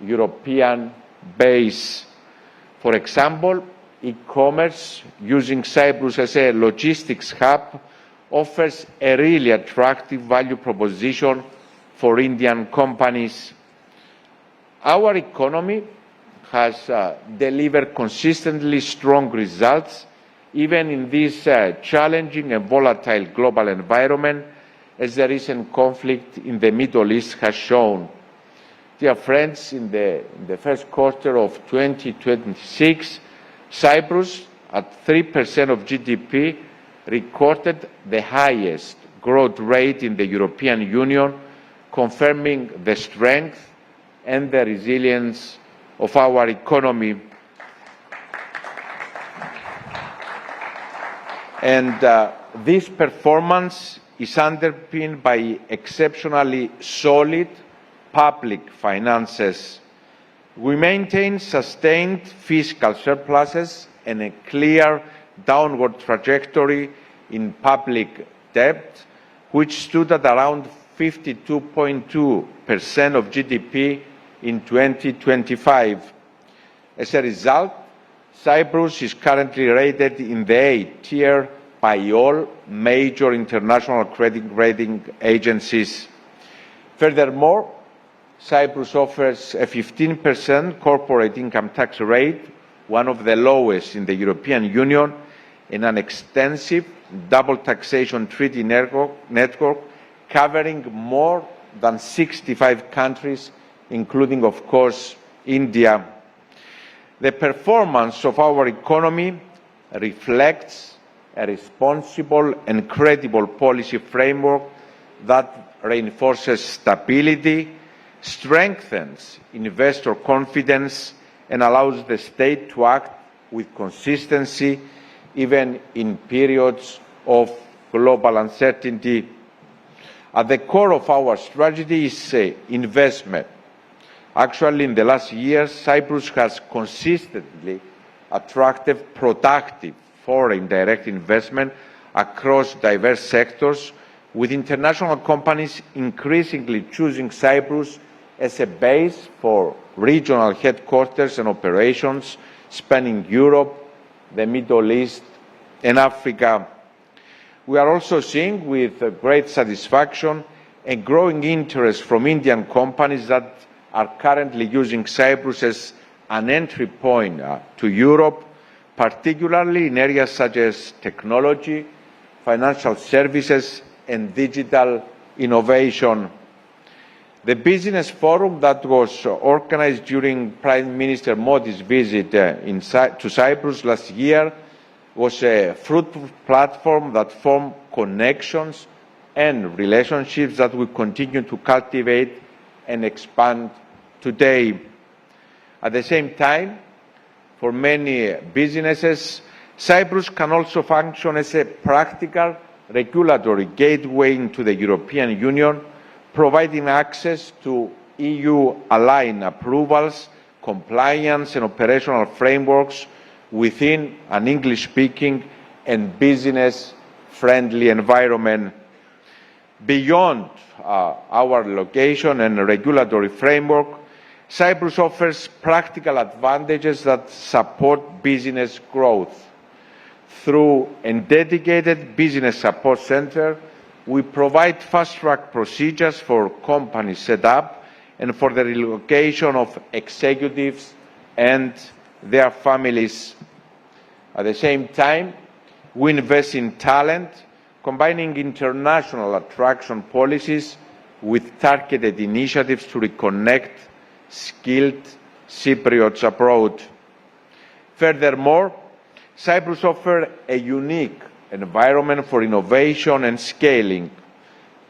European base. For example, e-commerce using Cyprus as a logistics hub offers a really attractive value proposition for Indian companies. Our economy has delivered consistently strong results even in this challenging and volatile global environment, as the recent conflict in the Middle East has shown. Dear friends, in the first quarter of 2026, Cyprus, at 3% of GDP, recorded the highest growth rate in the European Union, confirming the strength and the resilience of our economy. And this performance is underpinned by exceptionally solid public finances. We maintain sustained fiscal surpluses and a clear downward trajectory in public debt, which stood at around 52.2% of GDP in 2025. As a result, Cyprus is currently rated in the A tier by all major international credit rating agencies. Furthermore, Cyprus offers a 15% corporate income tax rate, one of the lowest in the European Union, and an extensive double taxation treaty network covering more than 65 countries, including, of course, India. The performance of our economy reflects a responsible and credible policy framework that reinforces stability, strengthens investor confidence, and allows the state to act with consistency even in periods of global uncertainty. At the core of our strategy is investment. Actually, in the last years, Cyprus has consistently attracted productive foreign direct investment across diverse sectors, with international companies increasingly choosing Cyprus as a base for regional headquarters and operations spanning Europe, the Middle East, and Africa. We are also seeing with great satisfaction a growing interest from Indian companies that are currently using Cyprus as an entry point to Europe, particularly in areas such as technology, financial services, and digital innovation. The business forum that was organized during Prime Minister Modi's visit to Cyprus last year was a fruitful platform that formed connections and relationships that we continue to cultivate and expand today. At the same time, for many businesses, Cyprus can also function as a practical regulatory gateway into the European Union, providing access to EU-aligned approvals, compliance and operational frameworks within an English-speaking and business-friendly environment. Beyond our location and regulatory framework, Cyprus offers practical advantages that support business growth. Through a dedicated business support center, we provide fast-track procedures for companies set up and for the relocation of executives and their families. At the same time, we invest in talent, combining international attraction policies with targeted initiatives to reconnect skilled Cypriots abroad. Furthermore, Cyprus offers a unique environment for innovation and scaling.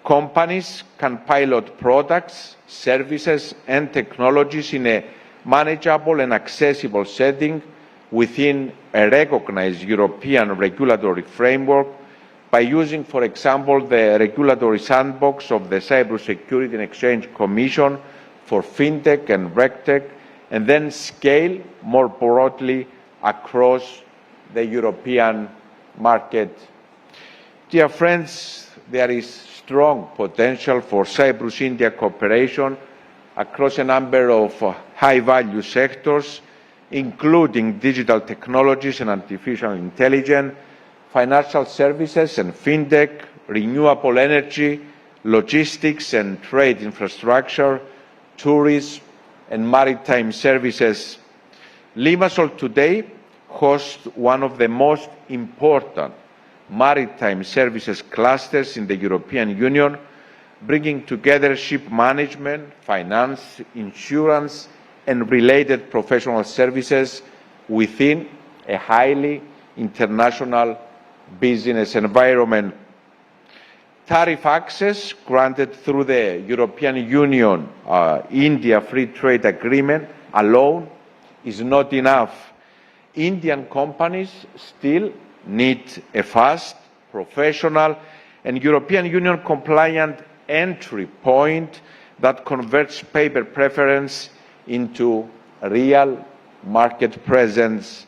Companies can pilot products, services, and technologies in a manageable and accessible setting within a recognized European regulatory framework by using, for example, the regulatory sandbox of the Cyprus Security and Exchange Commission for FinTech and RegTech, and then scale more broadly across the European market. Dear friends, there is strong potential for Cyprus-India cooperation across a number of high-value sectors, including digital technologies and artificial intelligence, financial services and fintech, renewable energy, logistics and trade infrastructure, tourism and maritime services. Limassol today hosts one of the most important maritime services clusters in the European Union, bringing together ship management, finance, insurance, and related professional services within a highly international business environment. Tariff access granted through the European Union-India Free Trade Agreement alone is not enough. Indian companies still need a fast, professional, and European Union compliant entry point that converts paper preference into real market presence.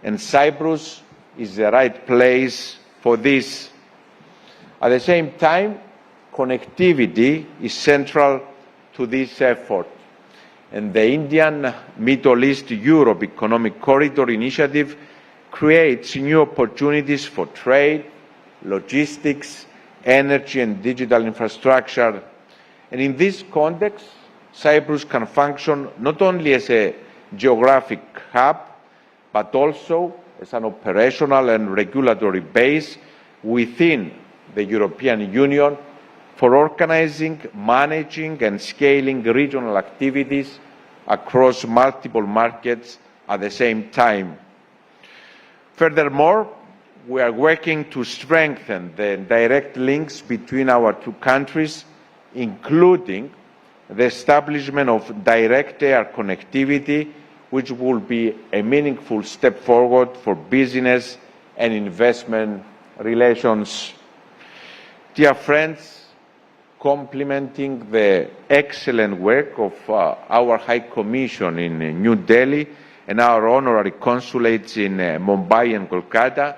And Cyprus is the right place for this. At the same time, connectivity is central to this effort. And the Indian Middle East Europe Economic Corridor Initiative creates new opportunities for trade, logistics, energy and digital infrastructure. And in this context, Cyprus can function not only as a geographic hub, but also as an operational and regulatory base within the European Union for organizing, managing and scaling regional activities across multiple markets at the same time. Furthermore, we are working to strengthen the direct links between our two countries, including the establishment of direct air connectivity, which will be a meaningful step forward for business and investment relations. Dear friends, complementing the excellent work of our High Commission in New Delhi and our honorary consulates in Mumbai and Kolkata,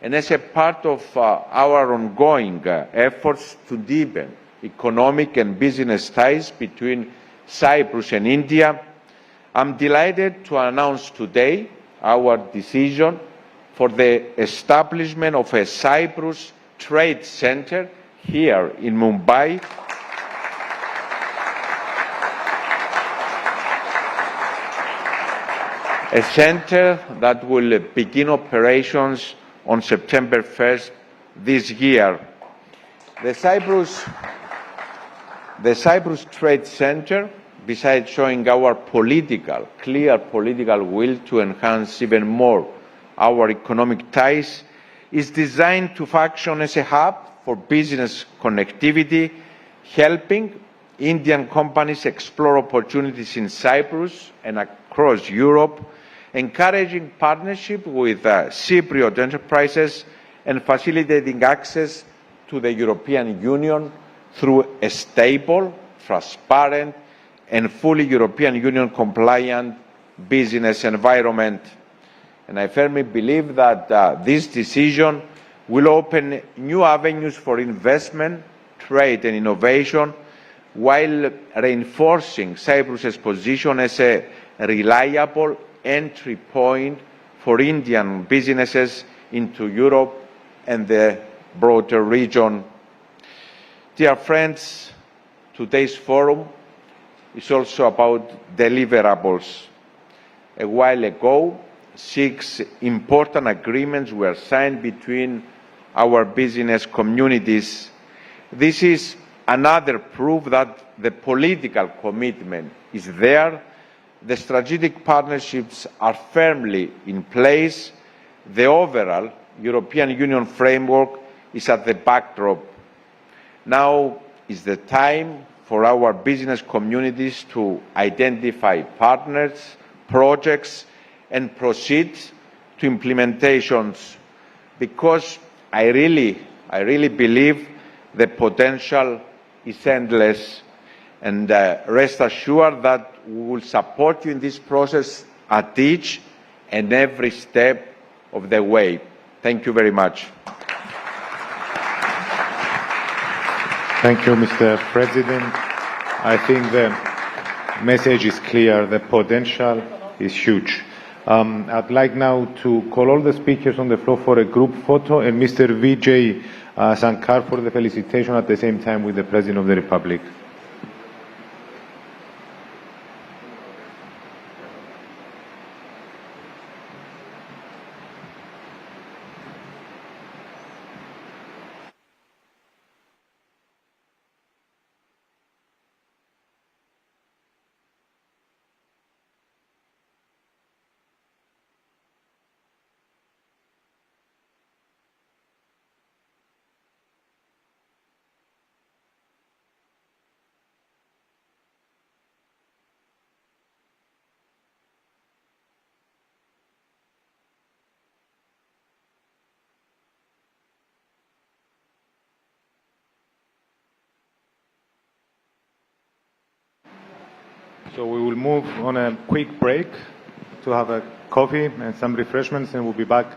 and as a part of our ongoing efforts to deepen economic and business ties between Cyprus and India, I'm delighted to announce today our decision for the establishment of a Cyprus Trade Center here in Mumbai, a center that will begin operations on September 1st this year. The Cyprus Trade Center, besides showing our clear political will to enhance even more our economic ties, is designed to function as a hub for business connectivity, helping Indian companies explore opportunities in Cyprus and across Europe, encouraging partnership with Cypriot enterprises and facilitating access to the European Union through a stable, transparent and fully European Union compliant business environment. And I firmly believe that this decision will open new avenues for investment, trade and innovation, while reinforcing Cyprus's position as a reliable entry point for Indian businesses into Europe and the broader region. Dear friends, today's forum is also about deliverables. A while ago, 6 important agreements were signed between our business communities. This is another proof that the political commitment is there, the strategic partnerships are firmly in place, the overall European Union framework is at the backdrop. Now is the time for our business communities to identify partners, projects and proceed to implementations, because I really believe the potential is endless, and rest assured that we will support you in this process at each and every step of the way. Thank you very much. Thank you, Mr. President. I think the message is clear. The potential is huge. I'd like now to call all the speakers on the floor for a group photo, and Mr. Vijay Sankar for the felicitation at the same time with the President of the Republic. So we will move on a quick break to have a coffee and some refreshments, and we'll be back